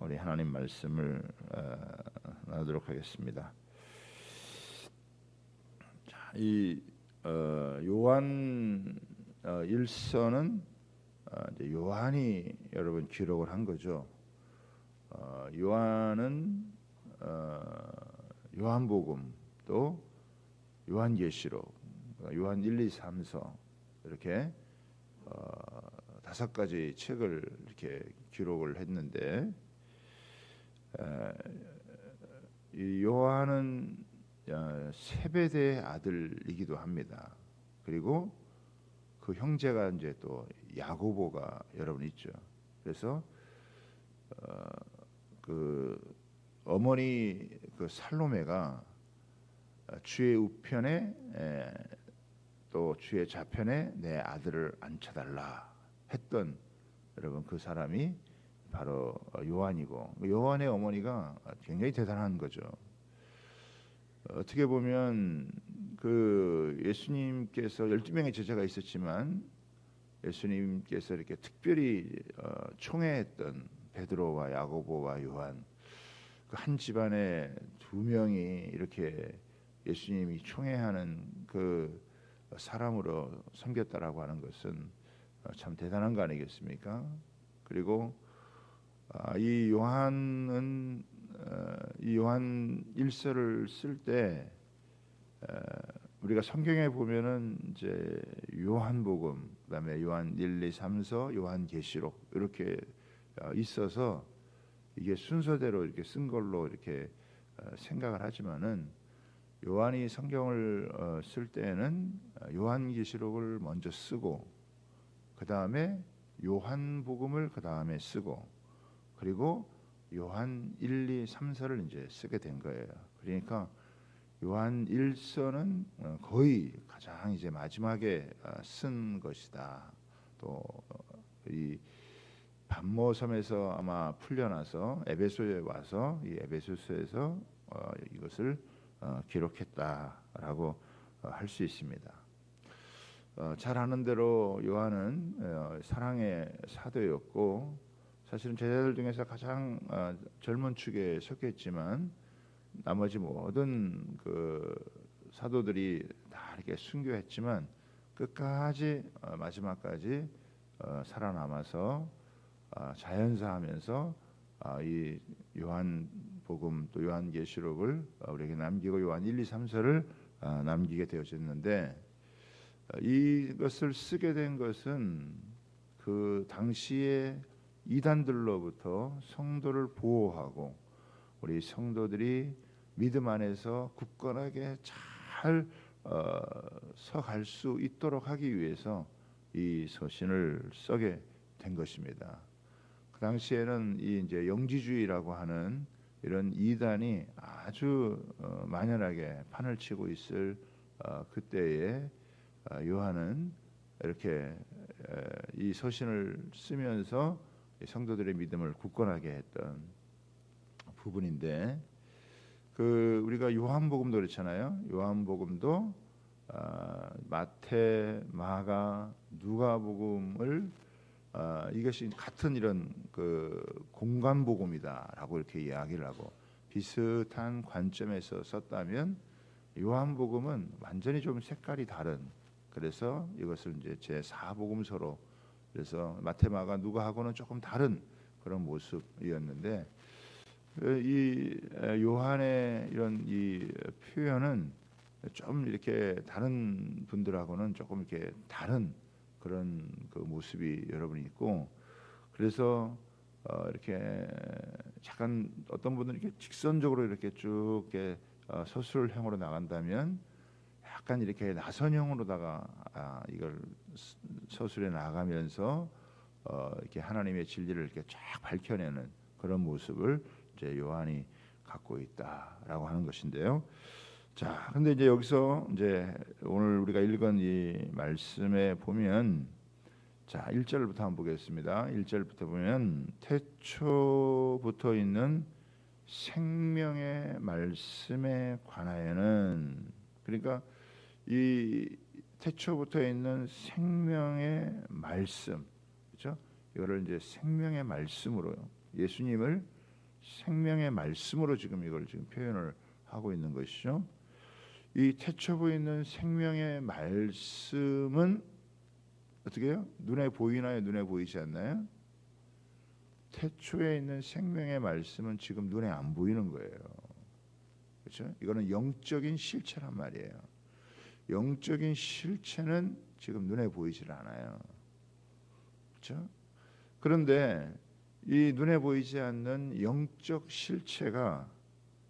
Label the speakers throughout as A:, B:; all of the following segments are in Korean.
A: 우리 하나님 말씀을 나누도록 하겠습니다. 자, 이 요한 일서는 이제 요한이 여러분 기록을 한 거죠. 요한은 요한복음 또 요한계시록, 요한 1, 2, 3서 이렇게 5가지 책을 이렇게 기록을 했는데, 이 요한은 세베대의 아들이기도 합니다. 그리고 그 형제가 이제 또 야고보가 여러분 있죠. 그래서 그 어머니 그 살로메가 주의 우편에 또 주의 좌편에 내 아들을 앉혀달라 했던 여러분 그 사람이 바로 요한이고, 요한의 어머니가 굉장히 대단한 거죠. 어떻게 보면 그 예수님께서 12명의 제자가 있었지만 예수님께서 이렇게 특별히 총애했던 베드로와 야고보와 요한, 그 한 집안에 2명이 이렇게 예수님이 총애하는 그 사람으로 섬겼다라고 하는 것은 참 대단한 거 아니겠습니까? 그리고 이 요한은 이 요한 일서를 쓸 때 우리가 성경에 보면은 이제 요한복음, 그다음에 요한 1, 2, 3서, 요한계시록 이렇게 있어서 이게 순서대로 이렇게 쓴 걸로 이렇게 생각을 하지만은 요한이 성경을 쓸 때에는 요한계시록을 먼저 쓰고 그 다음에 요한복음을 그 다음에 쓰고 그리고 요한 1, 2, 3서를 이제 쓰게 된 거예요. 그러니까 요한 1서는 거의 가장 이제 마지막에 쓴 것이다. 또 이 반모 섬에서 아마 풀려나서 에베소에 와서 이 에베소서에서 이것을 기록했다라고 할 수 있습니다. 잘 아는 대로 요한은 사랑의 사도였고, 사실은 제자들 중에서 가장 젊은 축에 속했지만 나머지 모든 그 사도들이 다 이렇게 순교했지만 끝까지 마지막까지 살아남아서 자연사하면서 이 요한복음 또 요한계시록을 우리에게 남기고 요한 1, 2, 3서를 남기게 되어졌는데, 이것을 쓰게 된 것은 그 당시에 이단들로부터 성도를 보호하고 우리 성도들이 믿음 안에서 굳건하게 잘 서갈 수 있도록 하기 위해서 이 서신을 쓰게 된 것입니다. 그 당시에는 이 이제 영지주의라고 하는 이런 이단이 아주 만연하게 판을 치고 있을 그때에 요한은 이렇게 이 서신을 쓰면서 성도들의 믿음을 굳건하게 했던 부분인데, 그 우리가 요한복음도 그렇잖아요. 요한복음도 마태, 마가, 누가복음을 이것이 같은 이런 그 공간복음이다라고 이렇게 이야기를 하고 비슷한 관점에서 썼다면, 요한복음은 완전히 좀 색깔이 다른, 그래서 이것을 이제 제4복음서로, 그래서 마태, 마가, 누가하고는 조금 다른 그런 모습이었는데, 이 요한의 이런 이 표현은 좀 이렇게 다른 분들하고는 조금 이렇게 다른 그런 그 모습이 여러분이 있고, 그래서 이렇게 잠깐 어떤 분들은 이렇게 직선적으로 이렇게 쭉 이렇게 서술형으로 나간다면 약간 이렇게 나선형으로다가 이걸 서술해 나가면서 이렇게 하나님의 진리를 이렇게 쫙 밝혀내는 그런 모습을 이제 요한이 갖고 있다라고 하는 것인데요. 자, 근데 이제 여기서 이제 오늘 우리가 읽은 이 말씀에 보면, 자, 1절부터 한번 보겠습니다. 1절부터 보면 태초부터 있는 생명의 말씀에 관하여는, 그러니까 이 태초부터 있는 생명의 말씀, 그렇죠? 이거를 이제 생명의 말씀으로 예수님을 생명의 말씀으로 지금 이걸 지금 표현을 하고 있는 것이죠. 이 태초에 보이는 생명의 말씀은 어떻게 해요? 눈에 보이나요? 눈에 보이지 않나요? 태초에 있는 생명의 말씀은 지금 눈에 안 보이는 거예요. 그렇죠? 이거는 영적인 실체란 말이에요. 영적인 실체는 지금 눈에 보이질 않아요. 그렇죠? 그런데 이 눈에 보이지 않는 영적 실체가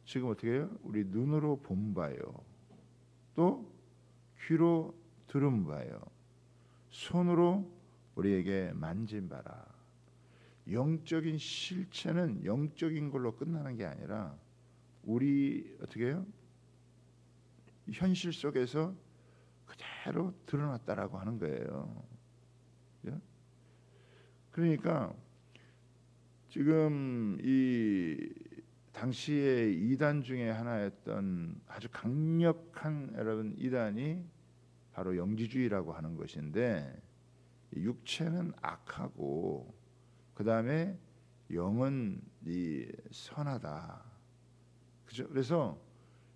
A: 지금 어떻게 해요? 우리 눈으로 본 바요, 또 귀로 들은 바요, 손으로 우리에게 만진 바라. 영적인 실체는 영적인 걸로 끝나는 게 아니라 우리 어떻게 해요? 현실 속에서 그대로 드러났다라고 하는 거예요. 그러니까 지금 이 당시의 이단 중에 하나였던 아주 강력한 여러분 이단이 바로 영지주의라고 하는 것인데, 육체는 악하고 그 다음에 영은 이 선하다. 그죠? 그래서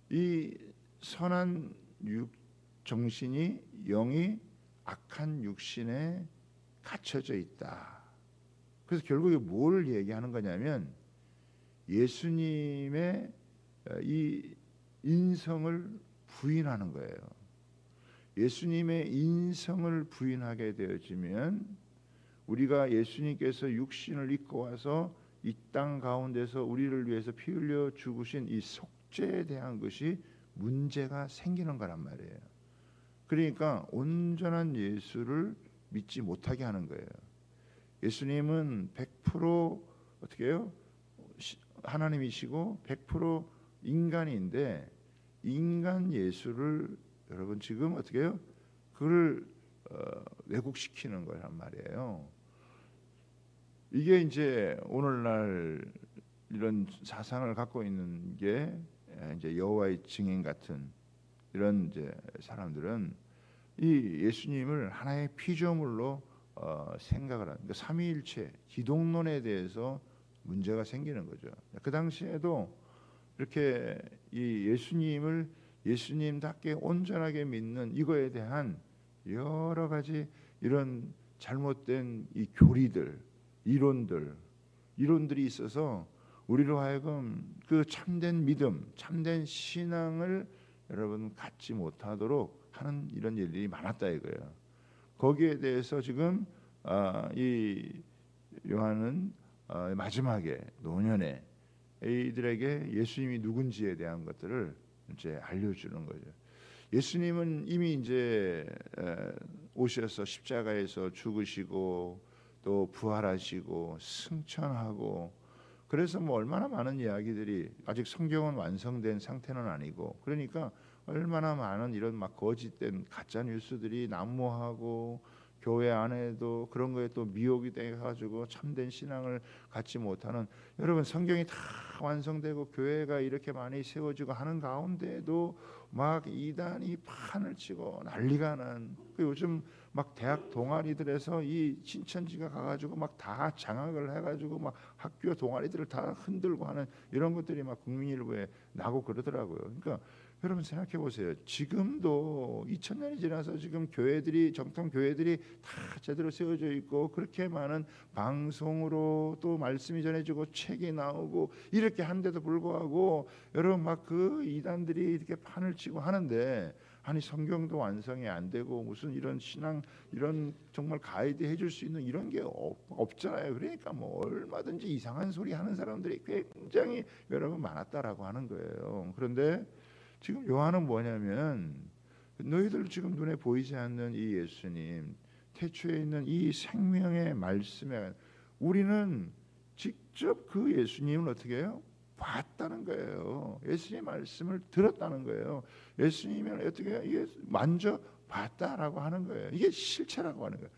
A: 이 선한 정신이 영이 악한 육신에 갇혀져 있다. 그래서 결국에 뭘 얘기하는 거냐면 예수님의 이 인성을 부인하는 거예요. 예수님의 인성을 부인하게 되어지면 우리가 예수님께서 육신을 입고 와서 이 땅 가운데서 우리를 위해서 피 흘려 죽으신 이 속죄에 대한 것이 문제가 생기는 거란 말이에요. 그러니까 온전한 예수를 믿지 못하게 하는 거예요. 예수님은 100% 어떻게 해요? 하나님이시고 100% 인간인데 인간 예수를 여러분 지금 어떻게 해요? 그걸 왜곡시키는 거란 말이에요. 이게 이제 오늘날 이런 사상을 갖고 있는 게 이제 여호와의 증인 같은 이런 이제 사람들은 이 예수님을 하나의 피조물로 생각을 하는, 그러니까 삼위일체 기독론에 대해서 문제가 생기는 거죠. 그 당시에도 이렇게 이 예수님을 예수님답게 온전하게 믿는 이거에 대한 여러 가지 이런 잘못된 이 교리들, 이론들이 있어서 우리로 하여금 그 참된 믿음, 참된 신앙을 여러분 갖지 못하도록 하는 이런 일들이 많았다 이거예요. 거기에 대해서 지금 이 요한은 마지막에 노년에 이들에게 예수님이 누군지에 대한 것들을 이제 알려주는 거죠. 예수님은 이미 이제 오셔서 십자가에서 죽으시고 또 부활하시고 승천하고, 그래서 뭐 얼마나 많은 이야기들이, 아직 성경은 완성된 상태는 아니고, 그러니까 얼마나 많은 이런 막 거짓된 가짜 뉴스들이 난무하고 교회 안에도 그런 거에 또 미혹이 돼가지고 참된 신앙을 갖지 못하는, 여러분 성경이 다 완성되고 교회가 이렇게 많이 세워지고 하는 가운데에도 막 이단이 판을 치고 난리가 난, 요즘 막 대학 동아리들에서 이 신천지가 가가지고 막 다 장악을 해가지고 막 학교 동아리들을 다 흔들고 하는 이런 것들이 막 국민일보에 나고 그러더라고요. 그러니까 여러분 생각해 보세요. 지금도 2000년이 지나서 지금 교회들이, 정통 교회들이 다 제대로 세워져 있고 그렇게 많은 방송으로 또 말씀이 전해지고 책이 나오고 이렇게 한데도 불구하고 여러분 막 그 이단들이 이렇게 판을 치고 하는데, 아니 성경도 완성이 안 되고 무슨 이런 신앙 이런 정말 가이드 해줄 수 있는 이런 게 없잖아요. 그러니까 뭐 얼마든지 이상한 소리 하는 사람들이 굉장히 여러분 많았다라고 하는 거예요. 그런데 지금 요한은 뭐냐면 너희들 지금 눈에 보이지 않는 이 예수님, 태초에 있는 이 생명의 말씀에 우리는 직접 그 예수님을 어떻게 해요? 봤다는 거예요. 예수님의 말씀을 들었다는 거예요. 예수님을 어떻게 해요? 이게 만져 봤다라고 하는 거예요. 이게 실체라고 하는 거예요.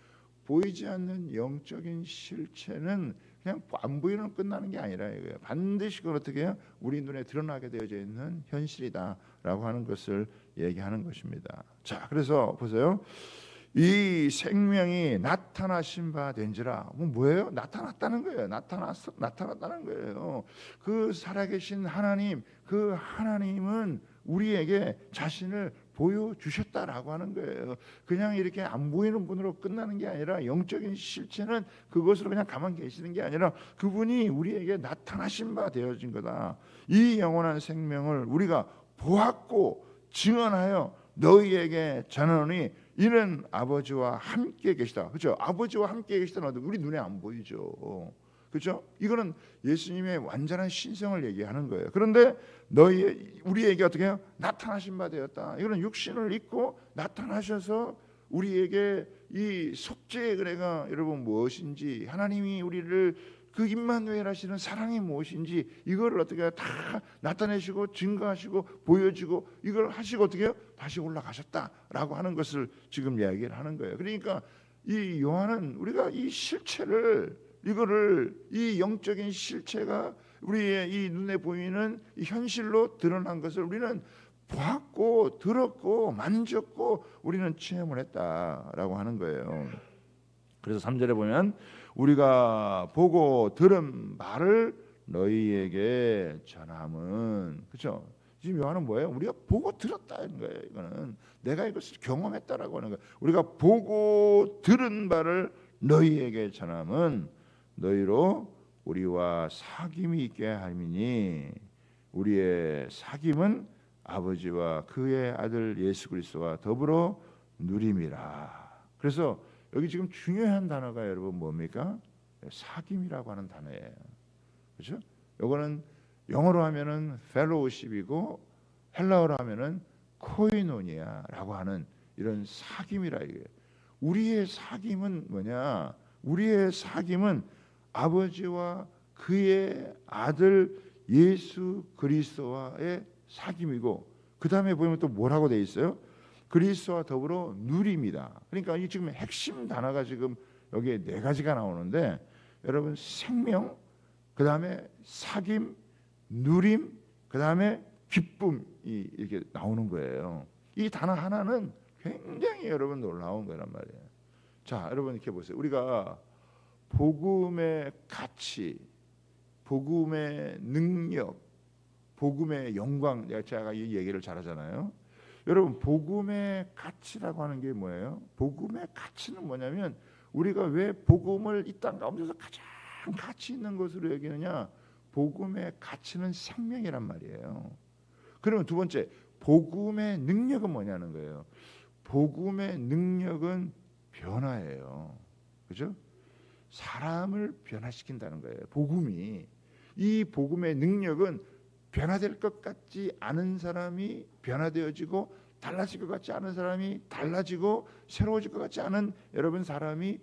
A: 보이지 않는 영적인 실체는 그냥 안 보이는 끝나는 게 아니라 이거예요. 반드시 그걸 어떻게 해요? 우리 눈에 드러나게 되어져 있는 현실이다라고 하는 것을 얘기하는 것입니다. 자, 그래서 보세요. 이 생명이 나타나신 바 된지라. 뭐예요? 나타났다는 거예요. 나타났다는 거예요. 그 살아계신 하나님, 그 하나님은 우리에게 자신을 보여주셨다라고 하는 거예요. 그냥 이렇게 안 보이는 분으로 끝나는 게 아니라, 영적인 실체는 그것으로 그냥 가만 계시는 게 아니라 그분이 우리에게 나타나신 바 되어진 거다. 이 영원한 생명을 우리가 보았고 증언하여 너희에게 전하노니 이는 아버지와 함께 계시다. 그렇죠? 아버지와 함께 계시다는 우리 눈에 안 보이죠. 그렇죠? 이거는 예수님의 완전한 신성을 얘기하는 거예요. 그런데 우리에게 어떻게 해요? 나타나신 바 되었다. 이거는 육신을 입고 나타나셔서 우리에게 이 속죄의 은혜가 여러분 무엇인지, 하나님이 우리를 그 임마누엘 하시는 사랑이 무엇인지 이거를 어떻게 다 나타내시고 증거하시고 보여주고 이걸 하시고 어떻게 해요? 다시 올라가셨다라고 하는 것을 지금 이야기를 하는 거예요. 그러니까 이 요한은 우리가 이 실체를, 이거를, 이 영적인 실체가 우리의 이 눈에 보이는 이 현실로 드러난 것을 우리는 보았고 들었고 만졌고 우리는 체험을 했다라고 하는 거예요. 그래서 3절에 보면 우리가 보고 들은 말을 너희에게 전함은, 그렇죠? 지금 요한은 뭐예요? 우리가 보고 들었다는 거예요. 이거는 내가 이것을 경험했다라고 하는 거예요. 우리가 보고 들은 바를 너희에게 전함은 너희로 우리와 사귐이 있게 함이니, 우리의 사귐은 아버지와 그의 아들 예수 그리스도와 더불어 누림이라. 그래서 여기 지금 중요한 단어가 여러분 뭡니까? 사귐이라고 하는 단어예요. 그렇죠? 요거는 영어로 하면은 fellowship이고 헬라어로 하면은 코이노니아라고 하는 이런 사귐이라 이거예요. 우리의 사귐은 뭐냐? 우리의 사귐은 아버지와 그의 아들 예수 그리스도와의 사귐이고, 그 다음에 보면 또 뭐라고 돼 있어요? 그리스도와 더불어 누림이다. 그러니까 이 지금 핵심 단어가 지금 여기에 4가지가 나오는데, 여러분 생명, 그 다음에 사귐, 누림, 그 다음에 기쁨이 이렇게 나오는 거예요. 이 단어 하나는 굉장히 여러분 놀라운 거란 말이에요. 자, 여러분 이렇게 보세요. 우리가 복음의 가치, 복음의 능력, 복음의 영광, 제가 이 얘기를 잘하잖아요. 여러분 복음의 가치라고 하는 게 뭐예요? 복음의 가치는 뭐냐면, 우리가 왜 복음을 이 땅 가운데서 가장 가치 있는 것으로 여기느냐? 복음의 가치는 생명이란 말이에요. 그러면 두 번째, 복음의 능력은 뭐냐는 거예요. 복음의 능력은 변화예요. 그죠? 사람을 변화시킨다는 거예요. 복음이, 이 복음의 능력은 변화될 것 같지 않은 사람이 변화되어지고, 달라질 것 같지 않은 사람이 달라지고, 새로워질 것 같지 않은 사람이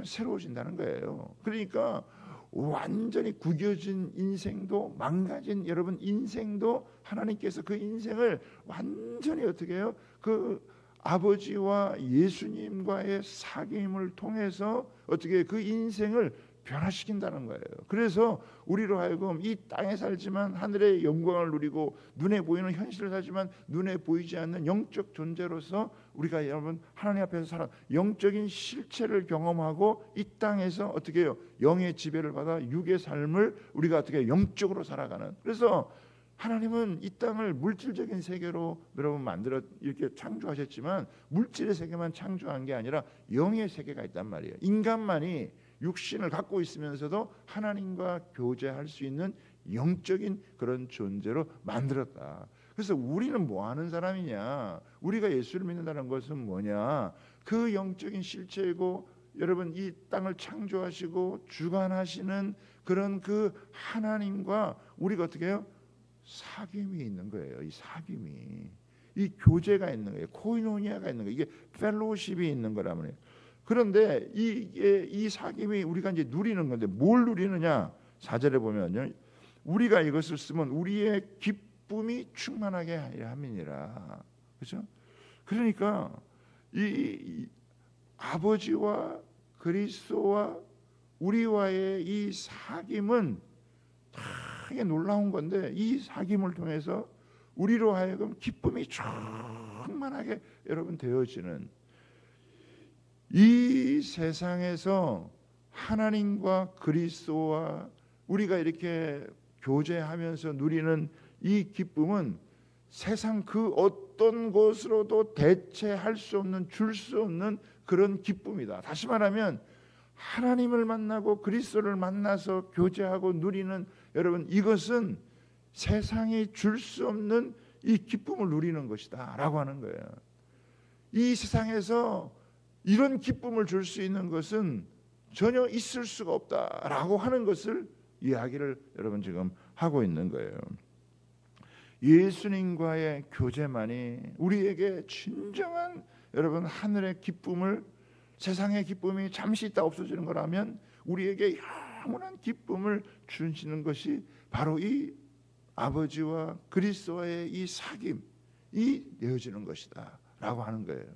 A: 새로워진다는 거예요. 그러니까 완전히 구겨진 인생도, 망가진 여러분 인생도 하나님께서 그 인생을 완전히 어떻게 해요? 그 아버지와 예수님과의 사귐을 통해서 어떻게 그 인생을 변화시킨다는 거예요. 그래서 우리로 하여금 이 땅에 살지만 하늘의 영광을 누리고, 눈에 보이는 현실을 살지만 눈에 보이지 않는 영적 존재로서 우리가 여러분 하나님 앞에서 살아 영적인 실체를 경험하고, 이 땅에서 어떻게 해요? 영의 지배를 받아 육의 삶을 우리가 어떻게 영적으로 살아가는. 그래서 하나님은 이 땅을 물질적인 세계로 여러분 만들어 이렇게 창조하셨지만, 물질의 세계만 창조한 게 아니라 영의 세계가 있단 말이에요. 인간만이 육신을 갖고 있으면서도 하나님과 교제할 수 있는 영적인 그런 존재로 만들었다. 그래서 우리는 뭐 하는 사람이냐? 우리가 예수를 믿는다는 것은 뭐냐? 그 영적인 실체이고, 여러분 이 땅을 창조하시고 주관하시는 그런 그 하나님과 우리가 어떻게 해요? 사귐이 있는 거예요. 이 사귐이, 이 교제가 있는 거예요. 코이노니아가 있는 거예요. 이게 펠로우십이 있는 거라면. 그런데 이 사귐이 우리가 이제 누리는 건데, 뭘 누리느냐? 4절에 보면요, 우리가 이것을 쓰면 우리의 기쁨이 충만하게 하려 함이니라. 그렇죠? 그러니까 이 아버지와 그리스도와 우리와의 이 사귐은 다 이게 놀라운 건데, 이 사귐을 통해서 우리로 하여금 기쁨이 충만하게 여러분 되어지는, 이 세상에서 하나님과 그리스도와 우리가 이렇게 교제하면서 누리는 이 기쁨은 세상 그 어떤 것으로도 대체할 수 없는, 줄 수 없는 그런 기쁨이다. 다시 말하면 하나님을 만나고 그리스도를 만나서 교제하고 누리는, 여러분, 이것은 세상이 줄 수 없는 이 기쁨을 누리는 것이다 라고 하는 거예요. 이 세상에서 이런 기쁨을 줄 수 있는 것은 전혀 있을 수가 없다라고 하는 것을 이야기를 여러분 지금 하고 있는 거예요. 예수님과의 교제만이 우리에게 진정한, 여러분, 하늘의 기쁨을, 세상의 기쁨이 잠시 있다 없어지는 거라면 우리에게 영원한 기쁨을 주시는 것이 바로 이 아버지와 그리스도와의 이 사귐이 되어지는 것이다 라고 하는 거예요.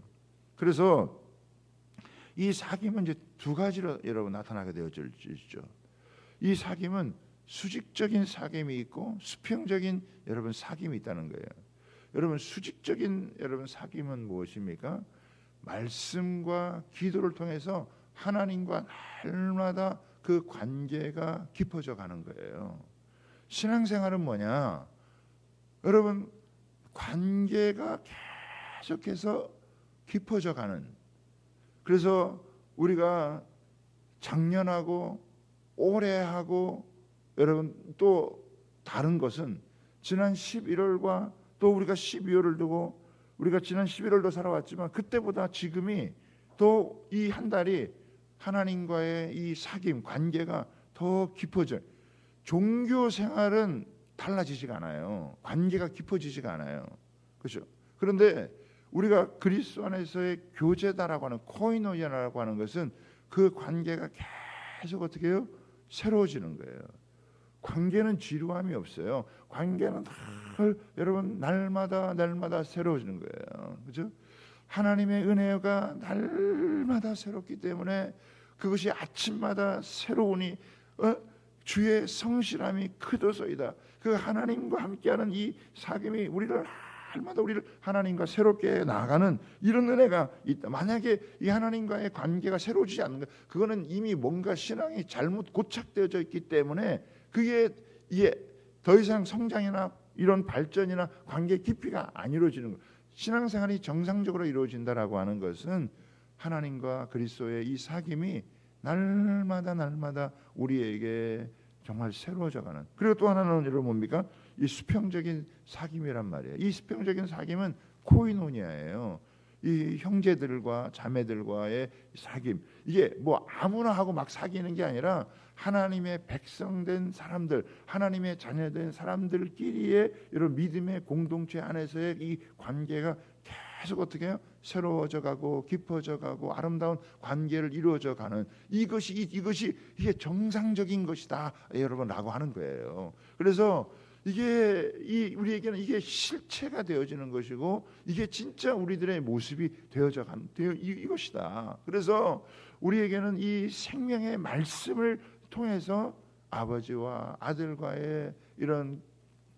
A: 그래서 이 사귐은 이제 두 가지로 여러분 나타나게 되어지죠. 이 사귐은 수직적인 사귐이 있고 수평적인, 여러분, 사귐이 있다는 거예요. 여러분, 수직적인, 여러분, 사귐은 무엇입니까? 말씀과 기도를 통해서 하나님과 날마다 그 관계가 깊어져 가는 거예요. 신앙생활은 뭐냐? 여러분, 관계가 계속해서 깊어져 가는, 그래서 우리가 작년하고 올해하고, 여러분, 또 다른 것은 지난 11월과 또 우리가 12월을 두고, 우리가 지난 11월도 살아왔지만 그때보다 지금이 또 이 한 달이 하나님과의 이 사귐, 관계가 더 깊어져요. 종교 생활은 달라지지가 않아요. 관계가 깊어지지가 않아요. 그렇죠? 그런데 우리가 그리스도 안에서의 교제다라고 하는, 코이노니아라고 하는 것은 그 관계가 계속 어떻게 해요? 새로워지는 거예요. 관계는 지루함이 없어요. 관계는 여러분 날마다 새로워지는 거예요. 그렇죠? 하나님의 은혜가 날마다 새롭기 때문에 그것이 아침마다 새로우니 주의 성실함이 크도소이다. 그 하나님과 함께하는 이 사귐이 날마다 우리를 하나님과 새롭게 나아가는 이런 은혜가 있다. 만약에 이 하나님과의 관계가 새로워지지 않는 것, 그거는 이미 뭔가 신앙이 잘못 고착되어져 있기 때문에 그게 이게 더 이상 성장이나 이런 발전이나 관계 깊이가 안 이루어지는 것. 신앙생활이 정상적으로 이루어진다라고 하는 것은 하나님과 그리스도의 이 사귐이 날마다 우리에게 정말 새로워져가는. 그리고 또 하나는 여러분 뭡니까? 이 수평적인 사귐이란 말이에요. 이 수평적인 사귐은 코이노니아예요. 이 형제들과 자매들과의 사귐, 이게 뭐 아무나 하고 막 사귀는 게 아니라 하나님의 백성된 사람들, 하나님의 자녀된 사람들끼리의 이런 믿음의 공동체 안에서의 이 관계가 계속 어떻게 해요? 새로워져 가고 깊어져 가고 아름다운 관계를 이루어져 가는, 이것이 이게 정상적인 것이다 여러분라고 하는 거예요. 그래서 이게 우리에게는 이게 실체가 되어지는 것이고 이게 진짜 우리들의 모습이 되어져 가는 이것이다. 그래서 우리에게는 이 생명의 말씀을 통해서 아버지와 아들과의 이런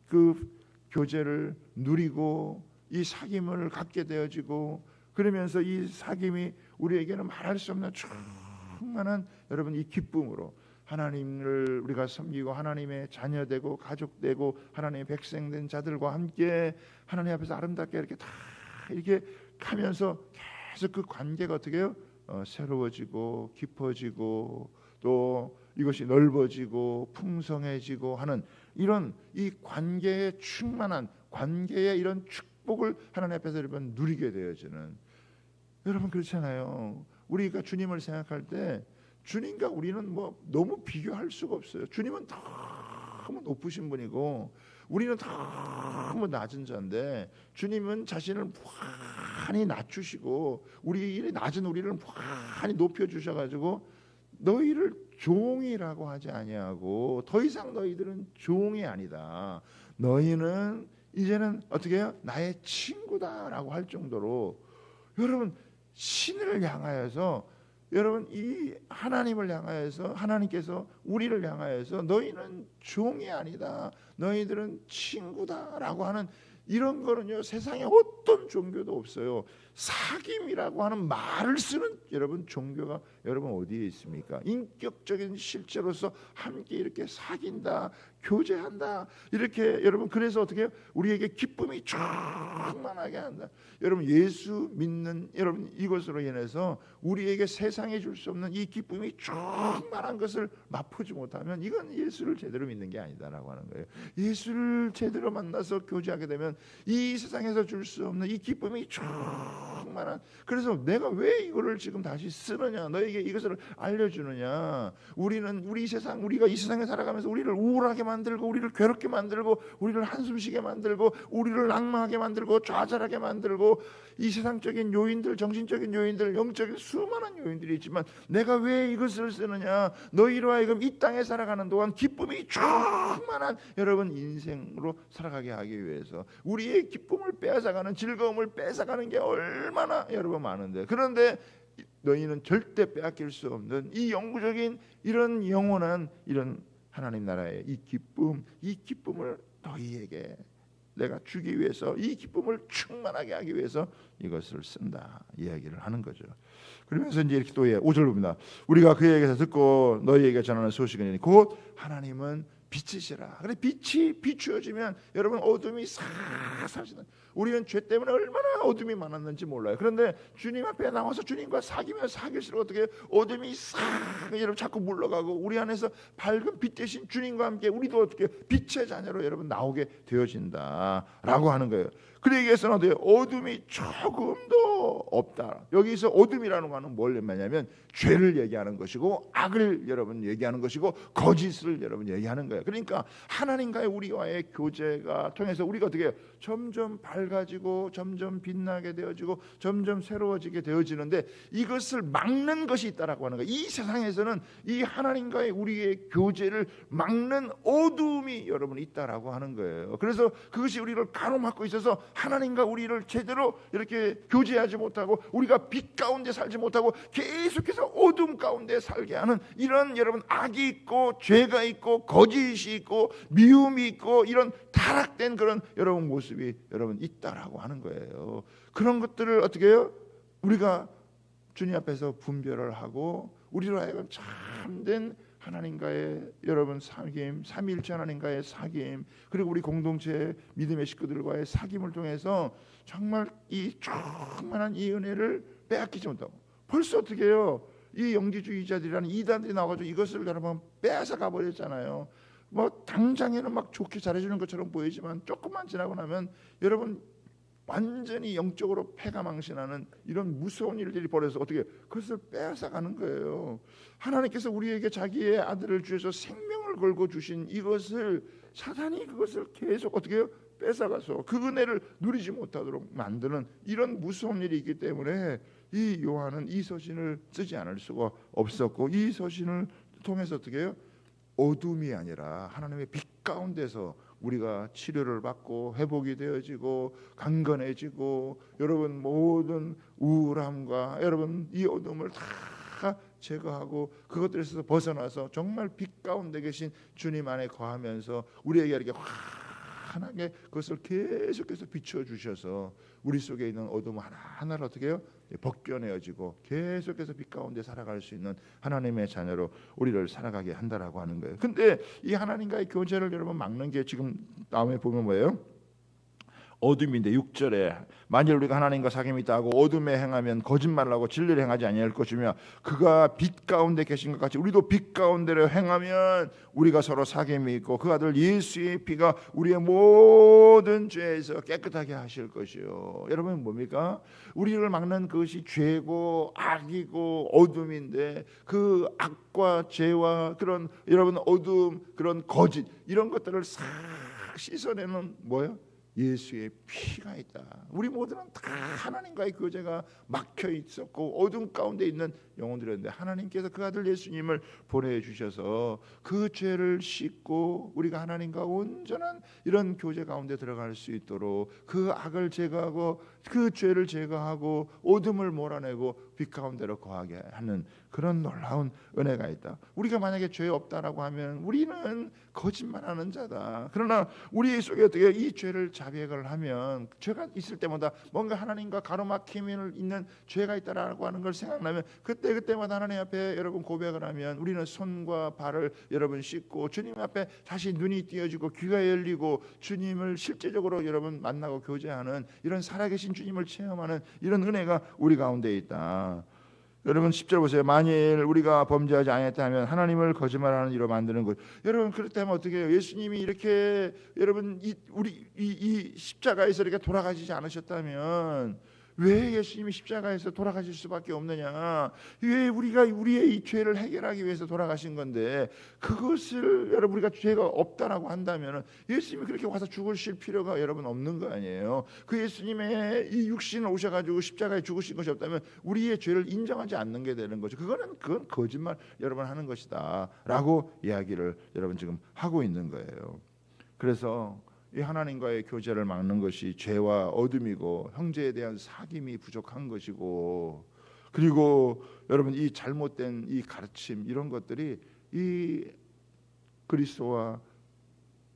A: 그 교제를 누리고 이 사귐을 갖게 되어지고, 그러면서 이 사귐이 우리에게는 말할 수 없는 충만한, 여러분, 이 기쁨으로 하나님을 우리가 섬기고 하나님의 자녀되고 가족되고 하나님의 백성된 자들과 함께 하나님 앞에서 아름답게 이렇게 다 이렇게 하면서 계속 그 관계가 어떻게 해요? 새로워지고 깊어지고 또 이것이 넓어지고 풍성해지고 하는 이런 이 관계에 충만한, 관계의 이런 축복을 하나님 앞에서 여러분 누리게 되어지는, 여러분 그렇잖아요. 우리가 주님을 생각할 때 주님과 우리는 뭐 너무 비교할 수가 없어요. 주님은 너무 높으신 분이고 우리는 너무 낮은 자인데, 주님은 자신을 많이 낮추시고 우리 낮은 우리를 많이 높여 주셔가지고 너희를 종이라고 하지 아니하고 더 이상 너희들은 종이 아니다. 너희는 이제는 어떻게 해요? 나의 친구다라고 할 정도로, 여러분 신을 향하여서, 여러분 이 하나님을 향하여서, 하나님께서 우리를 향하여서 너희는 종이 아니다, 너희들은 친구다라고 하는 이런 거는요 세상에 어떤 종교도 없어요. 사귐이라고 하는 말을 쓰는 여러분 종교가 여러분 어디에 있습니까? 인격적인 실제로서 함께 이렇게 사귄다, 교제한다, 이렇게 여러분 그래서 어떻게 해요? 우리에게 기쁨이 충만하게 한다. 여러분 예수 믿는 여러분 이것으로 인해서 우리에게 세상에 줄 수 없는 이 기쁨이 충만한 것을 맛보지 못하면 이건 예수를 제대로 믿는 게 아니다라고 하는 거예요. 예수를 제대로 만나서 교제하게 되면 이 세상에서 줄 수 없는 이 기쁨이 충만한, 그래서 내가 왜 이거를 지금 다시 쓰느냐, 너에게 이것을 알려주느냐. 우리가 이 세상에 살아가면서 우리를 우울하게 만들고 우리를 괴롭게 만들고 우리를 한숨쉬게 만들고 우리를 낭망하게 만들고 좌절하게 만들고 이 세상적인 요인들, 정신적인 요인들, 영적인 수많은 요인들이 있지만 내가 왜 이것을 쓰느냐, 너희로 하여금 이 땅에 살아가는 동안 기쁨이 충만한 여러분 인생으로 살아가게 하기 위해서 우리의 기쁨을 빼앗아가는, 즐거움을 뺏어가는 게 얼마나 여러분 많은데, 그런데 너희는 절대 빼앗길 수 없는 이 영구적인 이런 영원한 이런 하나님 나라의 이 기쁨을 너희에게 내가 주기 위해서, 이 기쁨을 충만하게 하기 위해서 이것을 쓴다 이야기를 하는 거죠. 그러면서 이제 이렇게 또 5절 봅니다. 우리가 그에게서 듣고 너희에게 전하는 소식은 곧 하나님은 빛이시라. 그래 빛이 비추어지면 여러분 어둠이 싹 사라진다. 우리는 죄 때문에 얼마나 어둠이 많았는지 몰라요. 그런데 주님 앞에 나와서 주님과 사귀면 사귈수록 어떻게 어둠이 싹 여러분 자꾸 물러가고 우리 안에서 밝은 빛 대신 주님과 함께 우리도 어떻게 빛의 자녀로 여러분 나오게 되어진다라고 하는 거예요. 그러기위해서는 어떻게 어둠이 조금도 없다. 여기서 어둠이라는 거는 뭘 의미하냐면 죄를 얘기하는 것이고 악을 여러분 얘기하는 것이고 거짓을 여러분 얘기하는 거예요. 그러니까 하나님과의 우리와의 교제가 통해서 우리가 어떻게 점점 밝아지고 점점 빛나게 되어지고 점점 새로워지게 되어지는데 이것을 막는 것이 있다라고 하는 거예요. 이 세상에서는 이 하나님과의 우리의 교제를 막는 어둠이 여러분 있다라고 하는 거예요. 그래서 그것이 우리를 가로막고 있어서 하나님과 우리를 제대로 이렇게 교제하지 못하고 우리가 빛 가운데 살지 못하고 계속해서 어둠 가운데 살게 하는 이런 여러분 악이 있고 죄가 있고 거짓이 있고 미움이 있고 이런 타락된 그런 여러분 모습이 여러분 있다라고 하는 거예요. 그런 것들을 어떻게 해요? 우리가 주님 앞에서 분별을 하고 우리로 하여금 참된 하나님과의 여러분 사귐, 삼위일체 하나님과의 사귐, 그리고 우리 공동체 믿음의 식구들과의 사귐을 통해서 정말 이 충만한 이 은혜를 빼앗기지 못하고, 벌써 어떻게 해요? 이 영지주의자들이라는 이단들이 나와가지고 이것을 여러분 빼앗아 가버렸잖아요. 뭐 당장에는 막 좋게 잘해주는 것처럼 보이지만 조금만 지나고 나면 여러분 완전히 영적으로 패가 망신하는 이런 무서운 일들이 벌어져서 어떻게 그것을 빼앗아가는 거예요. 하나님께서 우리에게 자기의 아들을 주셔서 생명을 걸고 주신 이것을 사단이 그것을 계속 어떻게 해요? 뺏어가서 그 은혜를 누리지 못하도록 만드는 이런 무서운 일이 있기 때문에 이 요한은 이 서신을 쓰지 않을 수가 없었고, 이 서신을 통해서 어떻게 해요? 어둠이 아니라 하나님의 빛 가운데서 우리가 치료를 받고 회복이 되어지고 강건해지고 여러분 모든 우울함과 여러분 이 어둠을 다 제거하고 그것들에서 벗어나서 정말 빛 가운데 계신 주님 안에 거하면서 우리에게 이렇게 환하게 그것을 계속해서 비추어 주셔서 우리 속에 있는 어둠 하나하나를 어떻게 해요? 벗겨내어지고 계속해서 빛 가운데 살아갈 수 있는 하나님의 자녀로 우리를 살아가게 한다라고 하는 거예요. 근데 이 하나님과의 교제를 여러분 막는 게 지금 다음에 보면 뭐예요? 어둠인데 6절에 만일 우리가 하나님과 사귐이 있다고 어둠에 행하면 거짓말을 하고 진리를 행하지 아니할 것이며 그가 빛 가운데 계신 것 같이 우리도 빛 가운데로 행하면 우리가 서로 사귐이 있고 그 아들 예수의 피가 우리의 모든 죄에서 깨끗하게 하실 것이요. 여러분 뭡니까? 우리를 막는 그것이 죄고 악이고 어둠인데 그 악과 죄와 그런 여러분 어둠 그런 거짓 이런 것들을 싹 씻어내는 뭐예요? 예수의 피가 있다. 우리 모두는 다 하나님과의 교제가 막혀 있었고 어둠 가운데 있는 영혼들이었는데 하나님께서 그 아들 예수님을 보내주셔서 그 죄를 씻고 우리가 하나님과 온전한 이런 교제 가운데 들어갈 수 있도록 그 악을 제거하고 그 죄를 제거하고 어둠을 몰아내고 빛 가운데로 거하게 하는 그런 놀라운 은혜가 있다. 우리가 만약에 죄 없다라고 하면 우리는 거짓말하는 자다. 그러나 우리 속에 어떻게 이 죄를 자백을 하면 죄가 있을 때마다 뭔가 하나님과 가로막힘이 있는 죄가 있다라고 하는 걸 생각나면 그때마다 하나님 앞에 여러분 고백을 하면 우리는 손과 발을 여러분 씻고 주님 앞에 다시 눈이 띄어지고 귀가 열리고 주님을 실제적으로 여러분 만나고 교제하는 이런 살아계신 주님을 체험하는 이런 은혜가 우리 가운데 있다. 여러분 10절 보세요. 만일 우리가 범죄하지 아니했다 하면 하나님을 거짓말하는 이로 만드는 것. 여러분 그렇다면 어떻게 해요? 예수님이 이렇게 여러분 이 십자가에서 이렇게 돌아가시지 않으셨다면 왜 예수님이 십자가에서 돌아가실 수밖에 없느냐? 왜 우리가 우리의 이 죄를 해결하기 위해서 돌아가신 건데 그것을 여러분 우리가 죄가 없다라고 한다면 예수님이 그렇게 와서 죽으실 필요가 여러분 없는 거 아니에요? 그 예수님의 이 육신을 오셔가지고 십자가에 죽으신 것이 없다면 우리의 죄를 인정하지 않는 게 되는 거죠. 그건 거짓말 여러분 하는 것이다라고 이야기를 여러분 지금 하고 있는 거예요. 그래서 이 하나님과의 교제를 막는 것이 죄와 어둠이고 형제에 대한 사귐이 부족한 것이고 그리고 여러분 이 잘못된 이 가르침 이런 것들이 이 그리스도와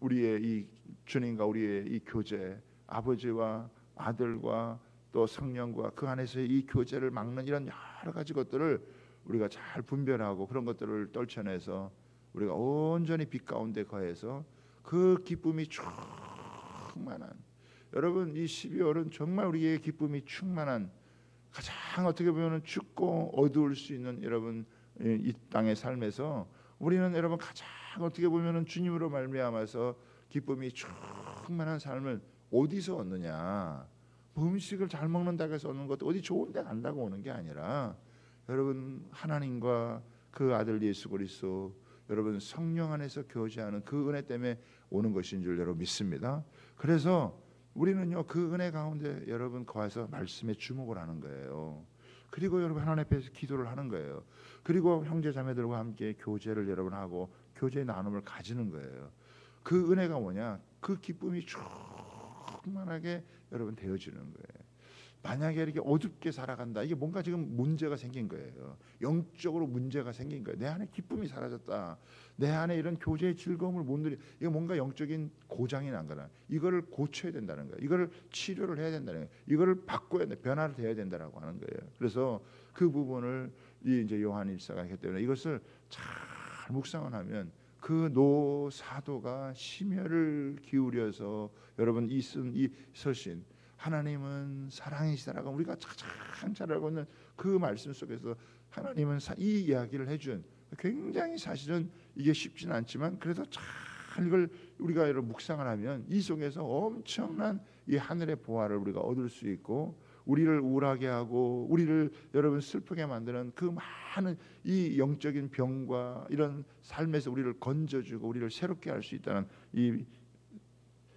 A: 우리의 이 주님과 우리의 이 교제 아버지와 아들과 또 성령과 그 안에서의 이 교제를 막는 이런 여러 가지 것들을 우리가 잘 분별하고 그런 것들을 떨쳐내서 우리가 온전히 빛 가운데 거해서 그 기쁨이 충만한 여러분 이 12월은 정말 우리의 기쁨이 충만한 가장 어떻게 보면 춥고 어두울 수 있는 여러분 이 땅의 삶에서 우리는 여러분 가장 어떻게 보면 주님으로 말미암아서 기쁨이 충만한 삶을 어디서 얻느냐? 뭐 음식을 잘 먹는다고 해서 얻는 것도 어디 좋은 데 간다고 오는 게 아니라 여러분 하나님과 그 아들 예수 그리스도 여러분 성령 안에서 교제하는 그 은혜 때문에 오는 것인 줄 여러분 믿습니다. 그래서 우리는요 그 은혜 가운데 여러분 거해서 말씀에 주목을 하는 거예요. 그리고 여러분 하나님 앞에서 기도를 하는 거예요. 그리고 형제 자매들과 함께 교제를 여러분 하고 교제의 나눔을 가지는 거예요. 그 은혜가 뭐냐? 그 기쁨이 충만하게 여러분 되어지는 거예요. 만약에 이렇게 어둡게 살아간다. 이게 뭔가 지금 문제가 생긴 거예요. 영적으로 문제가 생긴 거예요. 내 안에 기쁨이 사라졌다. 내 안에 이런 교제의 즐거움을 못 누리. 이거 뭔가 영적인 고장이 난 거다. 이거를 고쳐야 된다는 거예요. 이거를 치료를 해야 된다는 거예요. 이거를 바꿔야 돼. 변화를 돼야 된다라고 하는 거예요. 그래서 그 부분을 이제 요한 일사가 했기 때문에 이것을 잘 묵상을 하면 그 노사도가 심혈을 기울여서 여러분 이 쓴 이 서신 하나님은 사랑이시다라고 우리가 가장 잘 알고 있는 그 말씀 속에서 하나님은 이 이야기를 해준 굉장히 사실은 이게 쉽지는 않지만 그래도 잘 이걸 우리가 여러분 묵상을 하면 이 속에서 엄청난 이 하늘의 보화를 우리가 얻을 수 있고 우리를 우울하게 하고 우리를 여러분 슬프게 만드는 그 많은 이 영적인 병과 이런 삶에서 우리를 건져주고 우리를 새롭게 할 수 있다는 이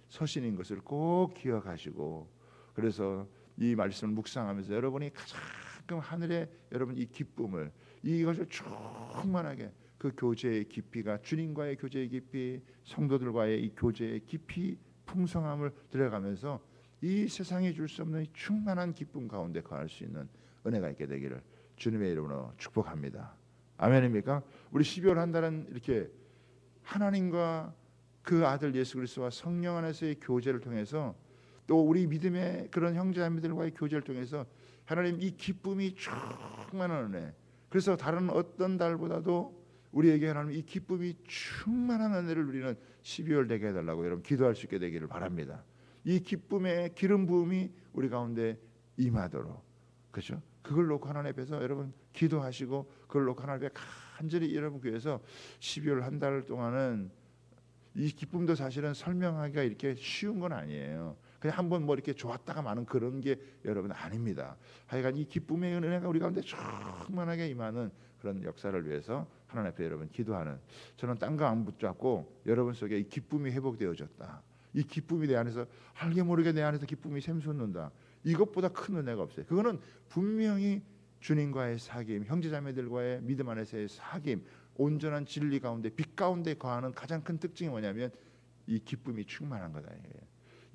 A: 서신인 것을 꼭 기억하시고 그래서 이 말씀을 묵상하면서 여러분이 가장 하늘의 여러분 이 기쁨을 이것을 충만하게 그 교제의 깊이가 주님과의 교제의 깊이 성도들과의 이 교제의 깊이 풍성함을 들어가면서 이 세상에 줄 수 없는 충만한 기쁨 가운데 거할 수 있는 은혜가 있게 되기를 주님의 이름으로 축복합니다. 아멘입니까? 우리 12월 한 달은 이렇게 하나님과 그 아들 예수 그리스도와 성령 안에서의 교제를 통해서 또 우리 믿음의 그런 형제자매들과의 교제를 통해서 하나님 이 기쁨이 충만한 은혜. 그래서 다른 어떤 달보다도 우리에게 하나님 이 기쁨이 충만한 은혜를 누리는 12월 되게 해달라고 여러분 기도할 수 있게 되기를 바랍니다. 이 기쁨의 기름 부음이 우리 가운데 임하도록 그렇죠? 그걸 놓고 하나님 앞에서 여러분 기도하시고 그걸 놓고 하나님 앞에 간절히 여러분 교회에서 12월 한 달 동안은 이 기쁨도 사실은 설명하기가 이렇게 쉬운 건 아니에요. 그냥 한번 뭐 이렇게 좋았다가 마는 그런 게 여러분 아닙니다. 하여간 이 기쁨의 은혜가 우리 가운데 충만하게 임하는 그런 역사를 위해서 하나님 앞에 여러분 기도하는 저는 딴 거 안 붙잡고 여러분 속에 이 기쁨이 회복되어졌다. 이 기쁨이 내 안에서 알게 모르게 내 안에서 기쁨이 샘솟는다. 이것보다 큰 은혜가 없어요. 그거는 분명히 주님과의 사귐, 형제자매들과의 믿음 안에서의 사귐, 온전한 진리 가운데 빛 가운데 거하는 가장 큰 특징이 뭐냐면 이 기쁨이 충만한 거다.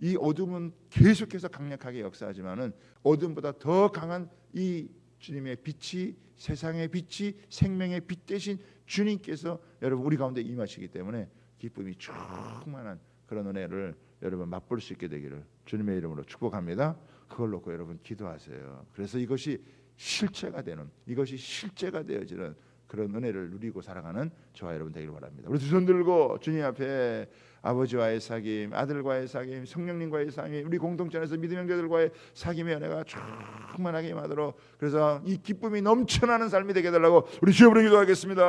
A: 이 어둠은 계속해서 강력하게 역사하지만은 어둠보다 더 강한 이 주님의 빛이, 세상의 빛이, 생명의 빛 대신 주님께서 여러분 우리 가운데 임하시기 때문에 기쁨이 충만한 그런 은혜를 여러분 맛볼 수 있게 되기를 주님의 이름으로 축복합니다. 그걸 놓고 여러분 기도하세요. 그래서 이것이 실체가 되는, 이것이 실제가 되어지는 그런 은혜를 누리고 살아가는 저와 여러분 되기를 바랍니다. 우리 두 손 들고 주님 앞에 아버지와의 사귐, 아들과의 사귐, 성령님과의 사귐, 우리 공동체 안에서 믿음 형제들과의 사귐의 은혜가 충만하게 임하도록, 그래서 이 기쁨이 넘쳐나는 삶이 되게 해달라고 우리 주여 부르 기도하겠습니다.